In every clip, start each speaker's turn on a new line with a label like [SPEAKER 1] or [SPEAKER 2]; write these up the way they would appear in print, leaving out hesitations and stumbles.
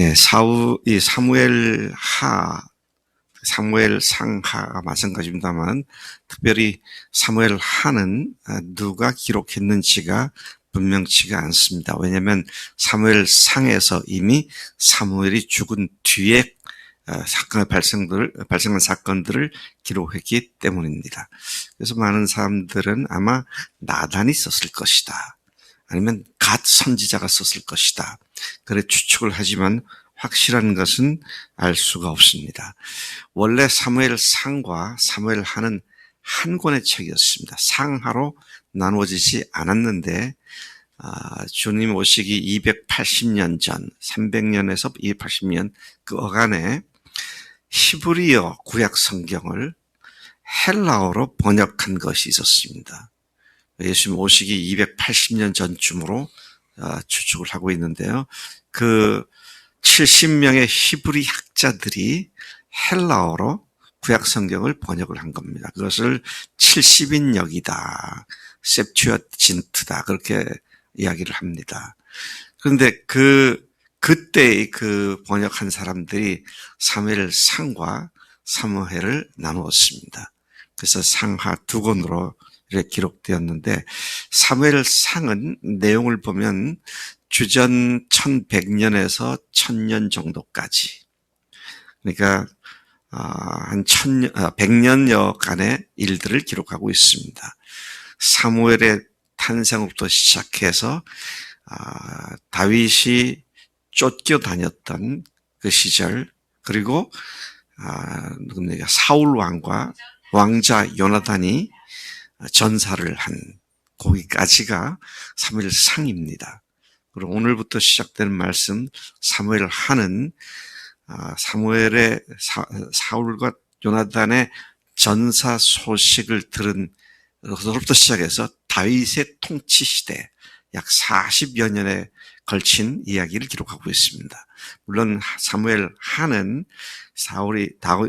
[SPEAKER 1] 예, 이 사무엘 상하가 마찬가지입니다만, 특별히 사무엘 하는 누가 기록했는지가 분명치가 않습니다. 왜냐하면 사무엘 상에서 이미 사무엘이 죽은 뒤에 발생한 사건들을 기록했기 때문입니다. 그래서 많은 사람들은 아마 나단이 썼을 것이다, 아니면 갓 선지자가 썼을 것이다, 그래 추측을 하지만 확실한 것은 알 수가 없습니다. 원래 사무엘 상과 사무엘 하는 한 권의 책이었습니다. 상하로 나누어지지 않았는데 주님 오시기 280년 전, 300년에서 280년 그 어간에 히브리어 구약 성경을 헬라어로 번역한 것이 있었습니다. 예수님 오시기 280년 전쯤으로 추측을 하고 있는데요. 그 70명의 히브리 학자들이 헬라어로 구약 성경을 번역을 한 겁니다. 그것을 70인역이다, 셉튜어진트다, 그렇게 이야기를 합니다. 그런데 그때 그 번역한 사람들이 사무엘 상과 사무엘을 나누었습니다. 그래서 상하 두 권으로 이렇게 기록되었는데, 사무엘 상은 내용을 보면 주전 1100년에서 1000년 정도까지, 그러니까 한 100년여간의 일들을 기록하고 있습니다. 사무엘의 탄생부터 시작해서 다윗이 쫓겨 다녔던 그 시절, 그리고 사울 왕과 왕자 요나단이 전사를 한 거기까지가 사무엘 상입니다. 그리고 오늘부터 시작되는 말씀 사무엘 하는 사무엘의 사울과 요나단의 전사 소식을 들은 것부터 시작해서 다윗의 통치 시대 약 40여 년에 걸친 이야기를 기록하고 있습니다. 물론 사무엘 하는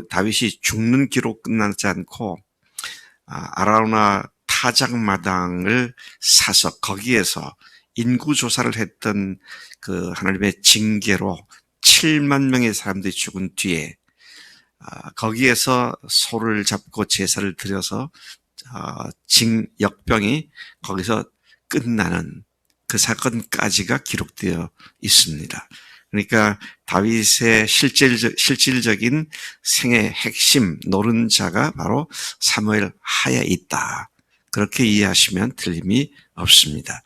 [SPEAKER 1] 다윗이 죽는 기록 끝나지 않고 아라우나 타작마당을 사서 거기에서 인구조사를 했던 그 하나님의 징계로 7만 명의 사람들이 죽은 뒤에 거기에서 소를 잡고 제사를 드려서 역병이 거기서 끝나는 그 사건까지가 기록되어 있습니다. 그러니까 다윗의 실질적인 생의 핵심 노른자가 바로 사무엘 하에 있다, 그렇게 이해하시면 틀림이 없습니다.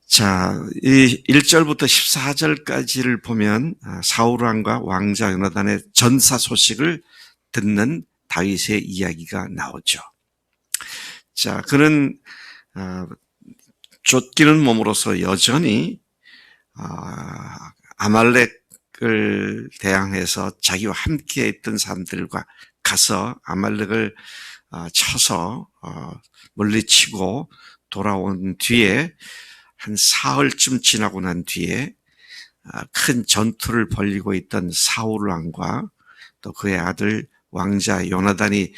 [SPEAKER 1] 자, 이 1절부터 14절까지를 보면 사울 왕과 왕자 요나단의 전사 소식을 듣는 다윗의 이야기가 나오죠. 자, 그는 쫓기는 몸으로서 여전히 아말렉을 대항해서 자기와 함께 있던 사람들과 가서 아말렉을 쳐서 물리치고 돌아온 뒤에 한 사흘쯤 지나고 난 뒤에 큰 전투를 벌이고 있던 사울 왕과 또 그의 아들 왕자 요나단이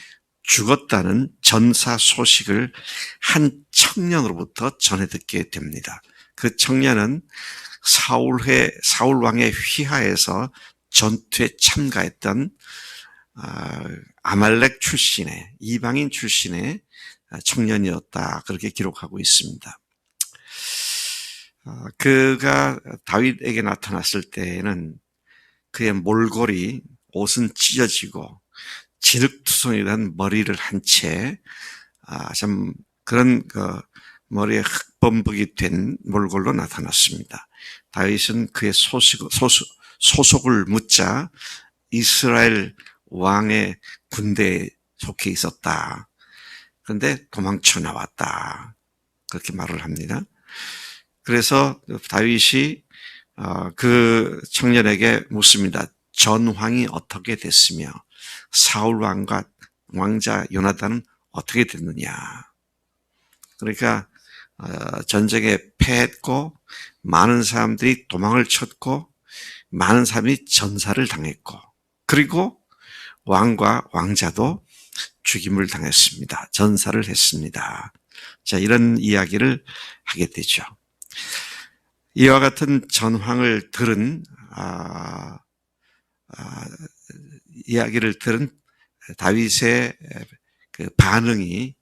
[SPEAKER 1] 죽었다는 전사 소식을 한 청년으로부터 전해 듣게 됩니다. 그 청년은 사울 왕의 휘하에서 전투에 참가했던 아말렉 출신의, 이방인 출신의 청년이었다, 그렇게 기록하고 있습니다. 그가 다윗에게 나타났을 때에는 그의 몰골이, 옷은 찢어지고 진흙투성이란 머리를 한 채, 참 그런 머리에 흙범벅이 된 몰골로 나타났습니다. 다윗은 그의 소속을 묻자 이스라엘 왕의 군대에 속해 있었다, 그런데 도망쳐 나왔다, 그렇게 말을 합니다. 그래서 다윗이 그 청년에게 묻습니다. 전황이 어떻게 됐으며 사울 왕과 왕자 요나단은 어떻게 됐느냐. 그러니까 전쟁에 패했고 많은 사람들이 도망을 쳤고 많은 사람이 전사를 당했고, 그리고 왕과 왕자도 죽임을 당했습니다. 전사를 했습니다. 자, 이런 이야기를 하게 되죠. 이와 같은 전황을 들은 이야기를 들은 다윗의 그 반응이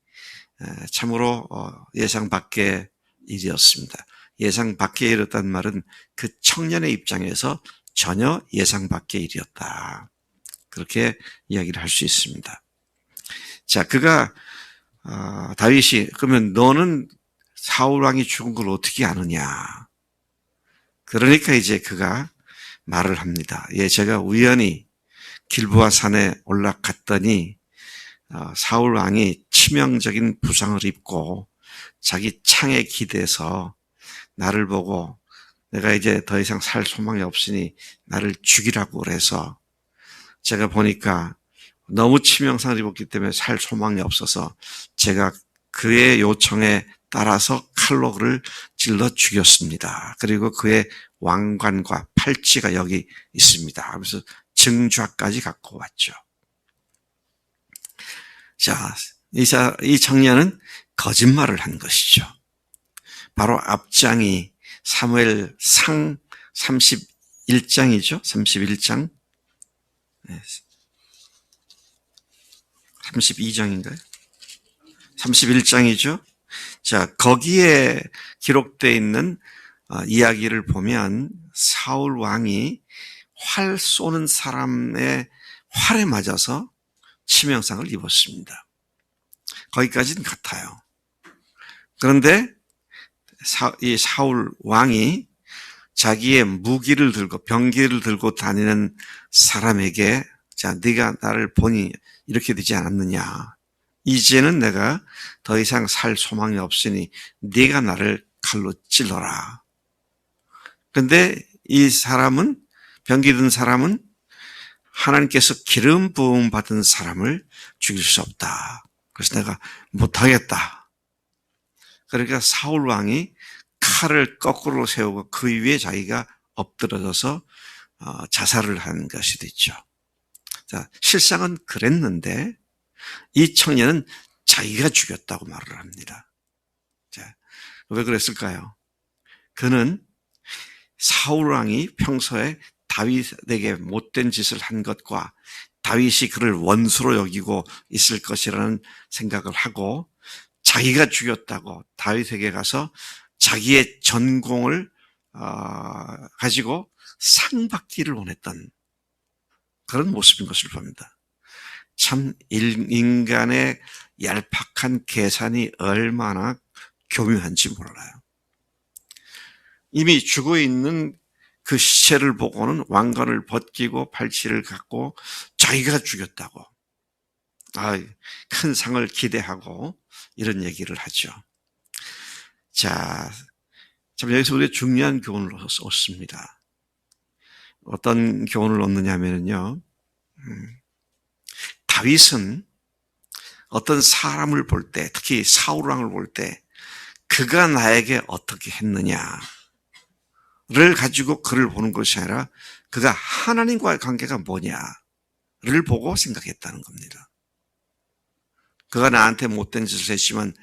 [SPEAKER 1] 참으로 예상 밖의 일이었습니다. 예상 밖의 일이었다는 말은 그 청년의 입장에서 전혀 예상 밖의 일이었다. 그렇게 이야기를 할 수 있습니다. 자, 그가 다윗이 그러면 너는 사울 왕이 죽은 걸 어떻게 아느냐? 그러니까 이제 그가 말을 합니다. 예, 제가 우연히 길보아 산에 올라갔더니 사울 왕이 치명적인 부상을 입고 자기 창에 기대서 나를 보고 내가 이제 더 이상 살 소망이 없으니 나를 죽이라고 그래서 제가 보니까 너무 치명상을 입었기 때문에 살 소망이 없어서 제가 그의 요청에 따라서 칼로 그를 찔러 죽였습니다. 그리고 그의 왕관과 팔찌가 여기 있습니다. 그래서 증좌까지 갖고 왔죠. 자, 이 청년은 거짓말을 한 것이죠. 바로 앞장이 사무엘상 31장이죠. 31장. 32장인가요? 31장이죠. 자, 거기에 기록되어 있는 이야기를 보면 사울 왕이 활 쏘는 사람의 활에 맞아서 치명상을 입었습니다. 거기까지는 같아요. 그런데 이 사울 왕이 자기의 무기를 들고 병기를 들고 다니는 사람에게 자, 네가 나를 보니 이렇게 되지 않았느냐. 이제는 내가 더 이상 살 소망이 없으니 네가 나를 칼로 찔러라. 그런데 이 사람은 병기 든 사람은 하나님께서 기름 부음 받은 사람을 죽일 수 없다. 그래서 내가 못하겠다. 그러니까 사울 왕이 칼을 거꾸로 세우고 그 위에 자기가 엎드러져서 자살을 한 것이 됐죠. 자, 실상은 그랬는데 이 청년은 자기가 죽였다고 말을 합니다. 자, 왜 그랬을까요? 그는 사울 왕이 평소에 다윗에게 못된 짓을 한 것과 다윗이 그를 원수로 여기고 있을 것이라는 생각을 하고 자기가 죽였다고 다윗에게 가서 자기의 전공을 가지고 상 받기를 원했던 그런 모습인 것을 봅니다. 참 인간의 얄팍한 계산이 얼마나 교묘한지 몰라요. 이미 죽어 있는 그 시체를 보고는 왕관을 벗기고 팔찌를 갖고 자기가 죽였다고 큰 상을 기대하고 이런 얘기를 하죠. 자, 참 여기서 우리가 중요한 교훈을 얻습니다. 어떤 교훈을 얻느냐 하면요, 다윗은 어떤 사람을 볼 때, 특히 사울 왕을 볼 때 그가 나에게 어떻게 했느냐를 가지고 그를 보는 것이 아니라 그가 하나님과의 관계가 뭐냐를 보고 생각했다는 겁니다. 그가 나한테 못된 짓을 했지만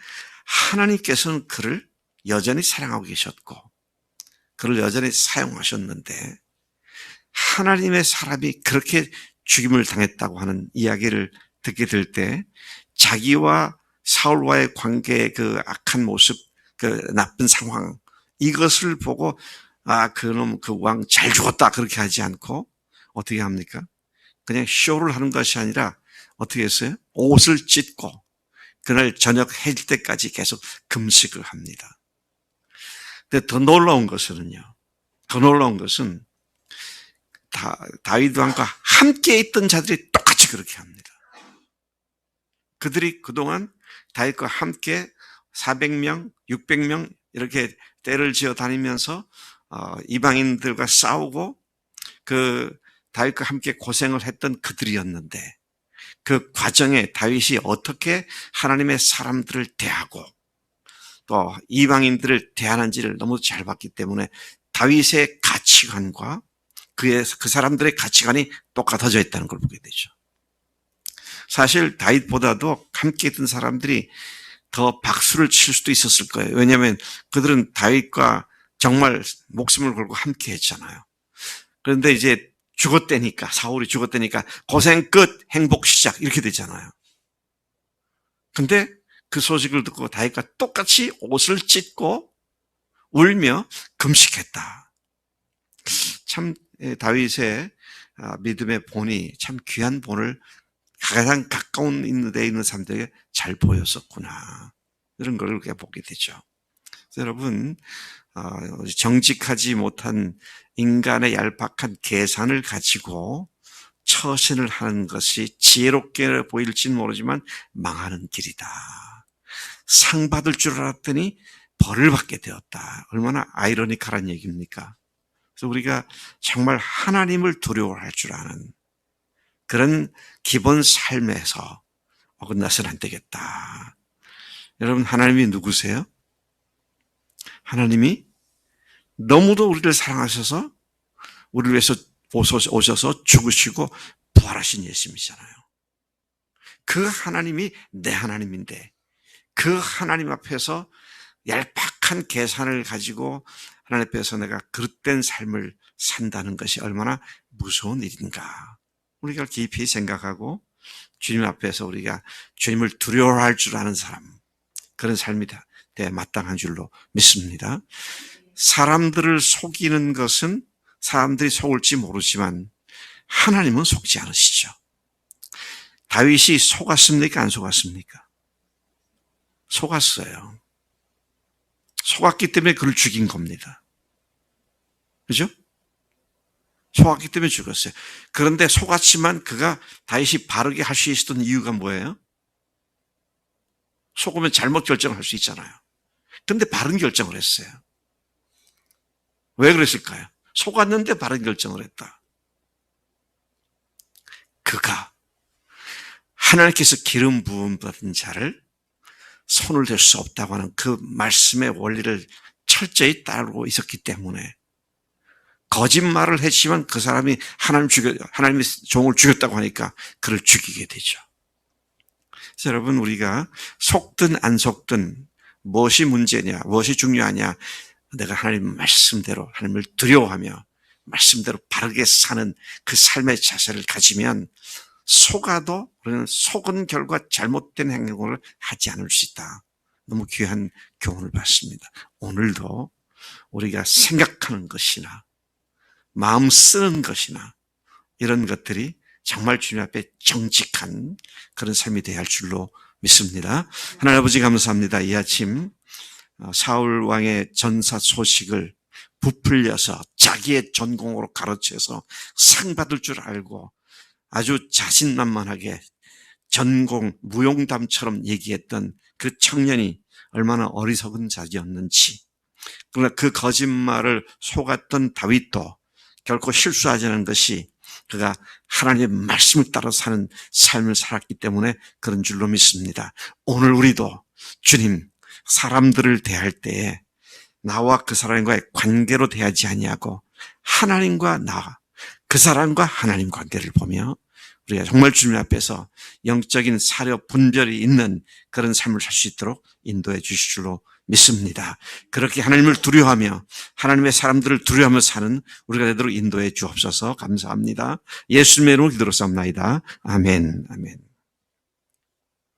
[SPEAKER 1] 하나님께서는 그를 여전히 사랑하고 계셨고 그를 여전히 사용하셨는데 하나님의 사람이 그렇게 죽임을 당했다고 하는 이야기를 듣게 될 때 자기와 사울과의 관계의 그 악한 모습, 그 나쁜 상황 이것을 보고 그놈 그 왕 잘 죽었다 그렇게 하지 않고 어떻게 합니까? 그냥 쇼를 하는 것이 아니라 어떻게 했어요? 옷을 찢고 그날 저녁 해질 때까지 계속 금식을 합니다. 근데 더 놀라운 것은 다윗 왕과 함께 있던 자들이 똑같이 그렇게 합니다. 그들이 그동안 다윗과 함께 400명, 600명 이렇게 떼를 지어 다니면서 이방인들과 싸우고 그 다윗과 함께 고생을 했던 그들이었는데 그 과정에 다윗이 어떻게 하나님의 사람들을 대하고 또 이방인들을 대하는지를 너무 잘 봤기 때문에 다윗의 가치관과 그 사람들의 가치관이 똑같아져 있다는 걸 보게 되죠. 사실 다윗보다도 함께 있던 사람들이 더 박수를 칠 수도 있었을 거예요. 왜냐하면 그들은 다윗과 정말 목숨을 걸고 함께 했잖아요. 그런데 이제 죽었다니까, 사울이 죽었다니까 고생 끝, 행복 시작 이렇게 되잖아요. 근데 그 소식을 듣고 다윗과 똑같이 옷을 찢고 울며 금식했다. 참 다윗의 믿음의 본이 참 귀한 본을 가장 가까운 데 있는 사람들에게 잘 보였었구나. 이런 걸 우리가 보게 되죠. 여러분, 정직하지 못한 인간의 얄팍한 계산을 가지고 처신을 하는 것이 지혜롭게 보일지는 모르지만 망하는 길이다. 상 받을 줄 알았더니 벌을 받게 되었다. 얼마나 아이러니컬한 얘기입니까? 그래서 우리가 정말 하나님을 두려워할 줄 아는 그런 기본 삶에서 어긋나서는 안 되겠다. 여러분, 하나님이 누구세요? 하나님이 너무도 우리를 사랑하셔서 우리를 위해서 오셔서 죽으시고 부활하신 예수님이잖아요. 그 하나님이 내 하나님인데 그 하나님 앞에서 얄팍한 계산을 가지고 하나님 앞에서 내가 그릇된 삶을 산다는 것이 얼마나 무서운 일인가. 우리가 깊이 생각하고 주님 앞에서 우리가 주님을 두려워할 줄 아는 사람, 그런 삶이 마땅한 줄로 믿습니다. 사람들을 속이는 것은 사람들이 속을지 모르지만 하나님은 속지 않으시죠. 다윗이 속았습니까? 안 속았습니까? 속았어요. 속았기 때문에 그를 죽인 겁니다. 그죠? 속았기 때문에 죽었어요. 그런데 속았지만 그가 다윗이 바르게 할 수 있었던 이유가 뭐예요? 속으면 잘못 결정을 할 수 있잖아요. 그런데 바른 결정을 했어요. 왜 그랬을까요? 속았는데 바른 결정을 했다. 그가 하나님께서 기름 부음 받은 자를 손을 댈 수 없다고 하는 그 말씀의 원리를 철저히 따르고 있었기 때문에 거짓말을 했지만 그 사람이 하나님의 종을 죽였다고 하니까 그를 죽이게 되죠. 그래서 여러분, 우리가 속든 안 속든 무엇이 문제냐, 무엇이 중요하냐, 내가 하나님 말씀대로 하나님을 두려워하며 말씀대로 바르게 사는 그 삶의 자세를 가지면 속아도 우리는 속은 결과 잘못된 행동을 하지 않을 수 있다. 너무 귀한 교훈을 받습니다. 오늘도 우리가 생각하는 것이나 마음 쓰는 것이나 이런 것들이 정말 주님 앞에 정직한 그런 삶이 되어야 할 줄로 믿습니다. 하나님 아버지 감사합니다. 이 아침 사울 왕의 전사 소식을 부풀려서 자기의 전공으로 가르쳐서 상 받을 줄 알고 아주 자신만만하게 전공 무용담처럼 얘기했던 그 청년이 얼마나 어리석은 자였는지, 그러나 그 거짓말을 속았던 다윗도 결코 실수하지 않은 것이 그가 하나님의 말씀을 따라 사는 삶을 살았기 때문에 그런 줄로 믿습니다. 오늘 우리도 주님, 사람들을 대할 때에 나와 그 사람과의 관계로 대하지 아니하고 하나님과 나, 그 사람과 하나님 관계를 보며 우리가 정말 주님 앞에서 영적인 사려 분별이 있는 그런 삶을 살 수 있도록 인도해 주실 줄로 믿습니다. 그렇게 하나님을 두려워하며 하나님의 사람들을 두려워하며 사는 우리가 되도록 인도해 주옵소서. 감사합니다. 예수님의 이름으로 기도로 삼나이다. 아멘. 아멘.